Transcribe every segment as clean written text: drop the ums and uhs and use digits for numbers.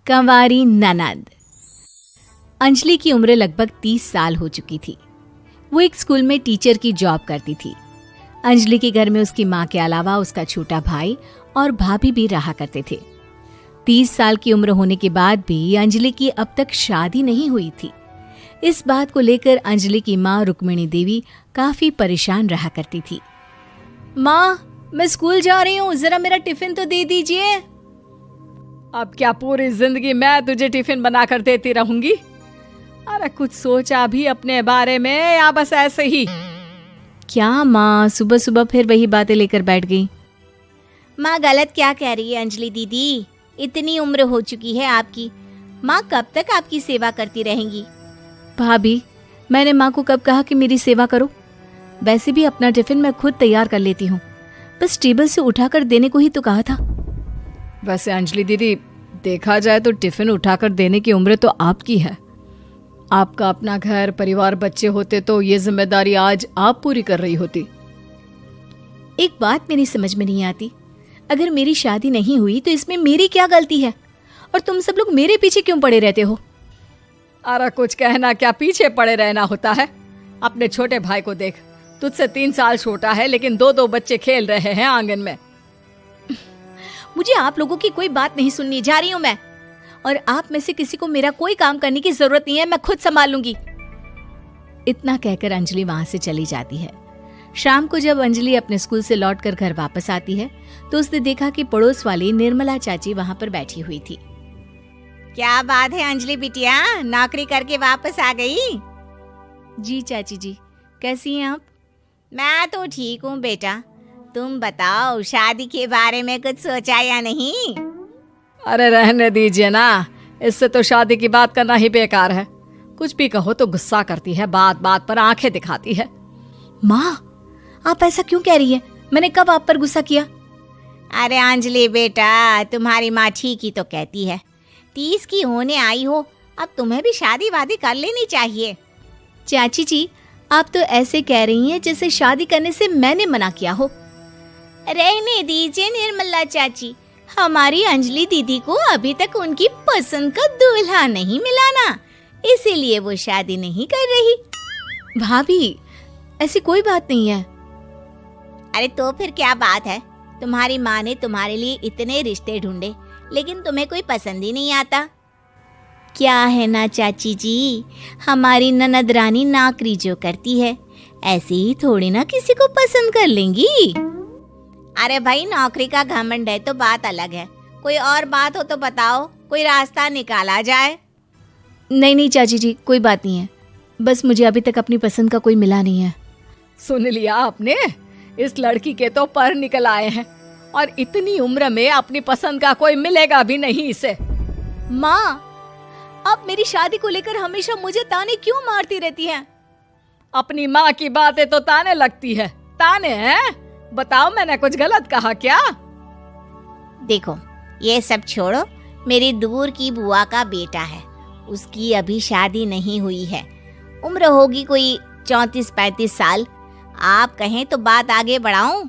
कंवारी ननद। अंजलि की उम्र लगभग 30 साल हो चुकी थी। वो एक स्कूल में टीचर की जॉब करती थी। अंजलि के घर में उसकी माँ के अलावा उसका छोटा भाई और भाभी भी रहा करते थे। 30 साल की उम्र होने के बाद भी अंजलि की अब तक शादी नहीं हुई थी। इस बात को लेकर अंजलि की माँ रुक्मिणी देवी काफी परेशान रहा करती थी। माँ, मैं स्कूल जा रही हूँ, जरा मेरा टिफिन तो दे दीजिए। अब क्या पूरी जिंदगी मैं तुझे टिफिन बनाकर देती रहूंगी? अरे कुछ सोचा भी अपने बारे में या बस ऐसे ही? क्या माँ, सुबह सुबह फिर वही बातें लेकर बैठ गई। माँ गलत क्या कह रही है अंजलि दीदी? इतनी उम्र हो चुकी है आपकी, माँ कब तक आपकी सेवा करती रहेंगी? भाभी, मैंने माँ को कब कहा कि मेरी सेवा करो? वैसे भी अपना टिफिन मैं खुद तैयार कर लेती हूँ, बस टेबल से उठाकर देने को ही तो कहा था। वैसे अंजलि दीदी, देखा जाए तो टिफिन उठाकर देने की उम्र तो आपकी है। आपका अपना घर परिवार बच्चे होते तो ये जिम्मेदारी आज आप पूरी कर रही होती। एक बात मेरी समझ में नहीं आती, अगर मेरी शादी नहीं हुई तो इसमें मेरी क्या गलती है और तुम सब लोग मेरे पीछे क्यों पड़े रहते हो? अरे कुछ कहना क्या पीछे पड़े रहना होता है? अपने छोटे भाई को देख, तुझसे 3 साल छोटा है लेकिन 2 बच्चे खेल रहे हैं आंगन में। मुझे आप लोगों की कोई बात नहीं सुननी, जा रही हूँ मैं। और आप में से किसी को मेरा कोई काम करने की जरूरत नहीं है, मैं खुद संभाल लूंगी। इतना कहकर अंजलि वहां से चली जाती है। शाम को जब अंजलि अपने स्कूल से लौटकर घर वापस आती है तो उसने देखा कि पड़ोस वाली निर्मला चाची वहां पर बैठी हुई थी। क्या बात है अंजलि बिटिया, नौकरी करके वापस आ गई? जी चाची जी, कैसी हैं आप? मैं तो ठीक हूँ बेटा, तुम बताओ शादी के बारे में कुछ सोचा या नहीं? अरे रहने दीजिए ना, इससे तो शादी की बात करना ही बेकार है। कुछ भी कहो तो गुस्सा करती है, बात बात पर आंखें दिखाती है। माँ, आप ऐसा क्यों कह रही है? मैंने कब आप पर गुस्सा किया? अरे अंजलि बेटा, तुम्हारी माँ ठीक ही तो कहती है। 30 की होने आई हो, अब तुम्हें भी शादी वादी कर लेनी चाहिए। चाची जी, आप तो ऐसे कह रही हैं जैसे शादी करने से मैंने मना किया हो। रहने दीजिए निर्मला चाची, हमारी अंजलि दीदी को अभी तक उनकी पसंद का दूल्हा नहीं मिला ना, इसीलिए वो शादी नहीं कर रही। भाभी, ऐसी कोई बात नहीं है। अरे तो फिर क्या बात है? तुम्हारी माँ ने तुम्हारे लिए इतने रिश्ते ढूंढे लेकिन तुम्हें कोई पसंद ही नहीं आता। क्या है ना चाची जी, हमारी ननद रानी नौकरी जो करती है ऐसे ही थोड़ी ना किसी को पसंद कर लेंगी। अरे भाई, नौकरी का घमंड है तो बात अलग है, कोई और बात हो तो बताओ, कोई रास्ता निकाला जाए। नहीं नहीं चाची जी, कोई बात नहीं है, बस मुझे अभी तक अपनी पसंद का कोई मिला नहीं है। सुन लिया आपने, इस लड़की के तो पर निकल आए हैं और इतनी उम्र में अपनी पसंद का कोई मिलेगा भी नहीं इसे। माँ, आप मेरी शादी को लेकर हमेशा मुझे ताने क्यों मारती रहती हैं? अपनी माँ की बातें तो ताने लगती है। ताने हैं? बताओ, मैंने कुछ गलत कहा क्या? देखो, ये सब छोड़ो, मेरी दूर की बुआ का बेटा है, उसकी अभी शादी नहीं हुई है, उम्र होगी कोई 34-35 साल। आप कहें तो बात आगे बढ़ाऊं?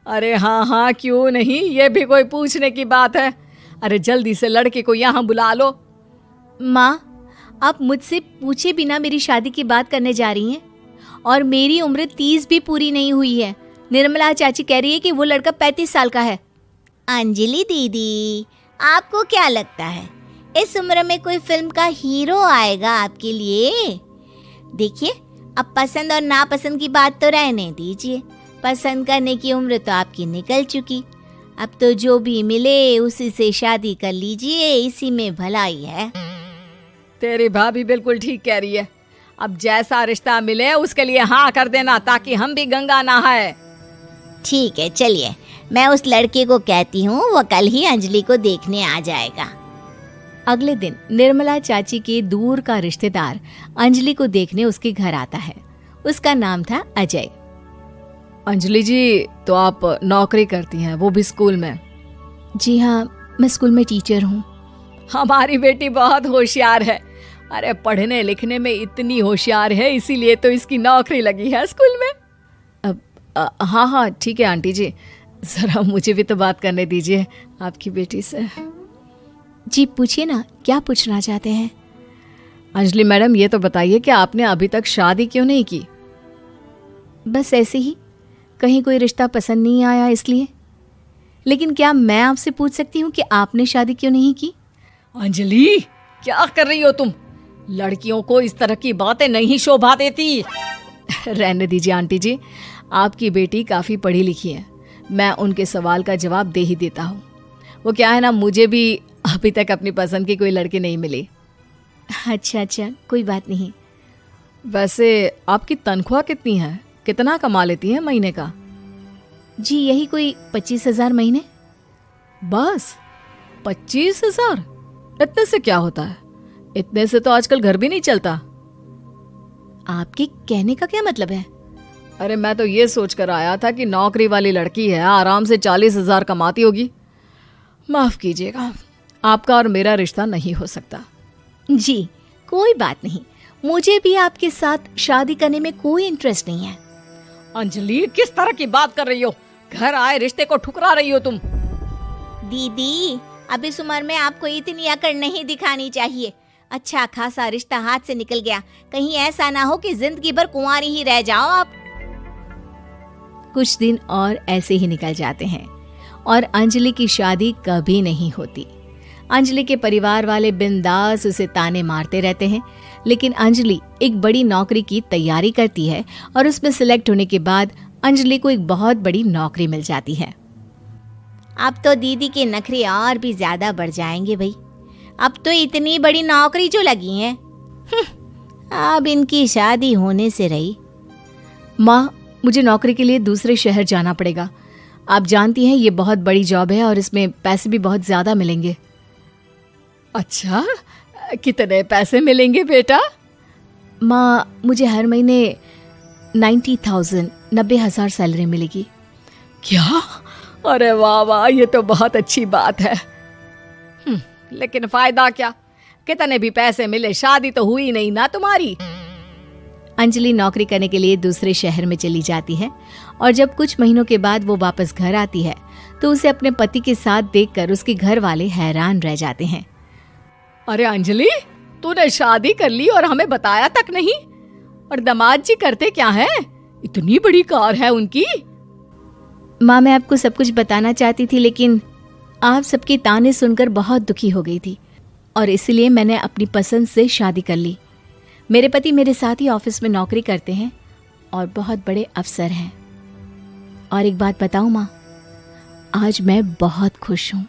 अरे हाँ हाँ, क्यों नहीं, ये भी कोई पूछने की बात है। अरे जल्दी से लड़के को यहाँ बुला लो। माँ, आप मुझसे पूछे बिना मेरी शादी की बात करने जा रही हैं और मेरी उम्र 30 भी पूरी नहीं हुई है। निर्मला चाची कह रही है कि वो लड़का 35 साल का है। अंजलि दीदी, आपको क्या लगता है इस उम्र में कोई फिल्म का हीरो आएगा आपके लिए? देखिए, अब पसंद और नापसंद की बात तो रहने दीजिए, पसंद करने की उम्र तो आपकी निकल चुकी। अब तो जो भी मिले उसी से शादी कर लीजिए, इसी में भलाई है। तेरी भाभी बिल्कुल ठीक कह रही है। अब जैसा रिश्ता मिले उसके लिए हाँ कर देना, ताकि हम भी गंगा नहाए। ठीक है, चलिए मैं उस लड़के को कहती हूँ, वो कल ही अंजलि को देखने आ जाएगा। अगले दिन निर्मला चाची के दूर का रिश्तेदार अंजलि को देखने उसके घर आता है। उसका नाम था अजय। अंजलि जी, तो आप नौकरी करती हैं, वो भी स्कूल में? जी हाँ, मैं स्कूल में टीचर हूँ। हमारी बेटी बहुत होशियार है। अरे पढ़ने लिखने में इतनी होशियार है, इसीलिए तो इसकी नौकरी लगी है स्कूल में। हाँ हाँ ठीक है आंटी जी, ज़रा मुझे भी तो बात करने दीजिए आपकी बेटी से। जी पूछिए ना, क्या पूछना चाहते हैं? अंजलि मैडम, ये तो बताइए कि आपने अभी तक शादी क्यों नहीं की? बस ऐसे ही, कहीं कोई रिश्ता पसंद नहीं आया इसलिए। लेकिन क्या मैं आपसे पूछ सकती हूँ कि आपने शादी क्यों नहीं की? अंजलि, क्या कर रही हो तुम? लड़कियों को इस तरह की बातें नहीं शोभा देती। रहने दीजिए आंटी जी, आपकी बेटी काफ़ी पढ़ी लिखी है, मैं उनके सवाल का जवाब दे ही देता हूँ। वो क्या है ना, मुझे भी अभी तक अपनी पसंद की कोई लड़की नहीं मिली। अच्छा, कोई बात नहीं। वैसे आपकी तनख्वाह कितनी है? कितना कमा लेती हैं महीने का? जी यही कोई 25,000 महीने। बस 25,000? इतने से क्या होता है? इतने से तो आजकल घर भी नहीं चलता। आपके कहने का क्या मतलब है? अरे मैं तो ये सोच कर आया था कि नौकरी वाली लड़की है, आराम से 40,000 कमाती होगी। माफ कीजिएगा, आपका और मेरा रिश्ता नहीं हो सकता। जी कोई बात नहीं, मुझे भी आपके साथ शादी करने में कोई इंटरेस्ट नहीं है। अंजलि, किस तरह की बात कर रही हो? घर आए रिश्ते को ठुकरा रही हो तुम। दीदी, अब इस उम्र में आपको इतनी अकड़ नहीं दिखानी चाहिए। अच्छा खासा रिश्ता हाथ से निकल गया, कहीं ऐसा ना हो कि जिंदगी भर कुंवारी ही रह जाओ आप। कुछ दिन और ऐसे ही निकल जाते हैं और अंजलि की शादी कभी नहीं होती। अंजलि के परिवार वाले बिंदास उसे ताने मारते रहते हैं, लेकिन अंजलि एक बड़ी नौकरी की तैयारी करती है और उसमें सिलेक्ट होने के बाद अंजलि को एक बहुत बड़ी नौकरी मिल जाती है। अब तो दीदी के नखरे और भी ज्यादा बढ़ जाएंगे भाई, अब तो इतनी बड़ी नौकरी जो लगी है, अब इनकी शादी होने से रही। माँ, मुझे नौकरी के लिए दूसरे शहर जाना पड़ेगा। आप जानती हैं ये बहुत बड़ी जॉब है और इसमें पैसे भी बहुत ज्यादा मिलेंगे। अच्छा, कितने पैसे मिलेंगे बेटा? माँ, मुझे हर महीने 90,000 सैलरी मिलेगी। क्या? अरे वाह वाह, ये तो बहुत अच्छी बात है। लेकिन फायदा क्या? कितने भी पैसे मिले, शादी तो हुई नहीं ना तुम्हारी। अंजलि नौकरी करने के लिए दूसरे शहर में चली जाती है और जब कुछ महीनों के बाद वो वापस घर आती है तो उसे अपने पति के साथ देखकर उसके घर वाले हैरान रह जाते हैं। अरे अंजलि, तूने शादी कर ली और हमें बताया तक नहीं। और दामाद जी करते क्या है? इतनी बड़ी कार है उनकी। माँ, मैं आपको सब कुछ बताना चाहती थी, लेकिन आप सबके ताने सुनकर बहुत दुखी हो गई थी और इसलिए मैंने अपनी पसंद से शादी कर ली। मेरे पति मेरे साथ ही ऑफिस में नौकरी करते हैं और बहुत बड़े अफसर हैं। और एक बात बताऊं माँ, आज मैं बहुत खुश हूँ।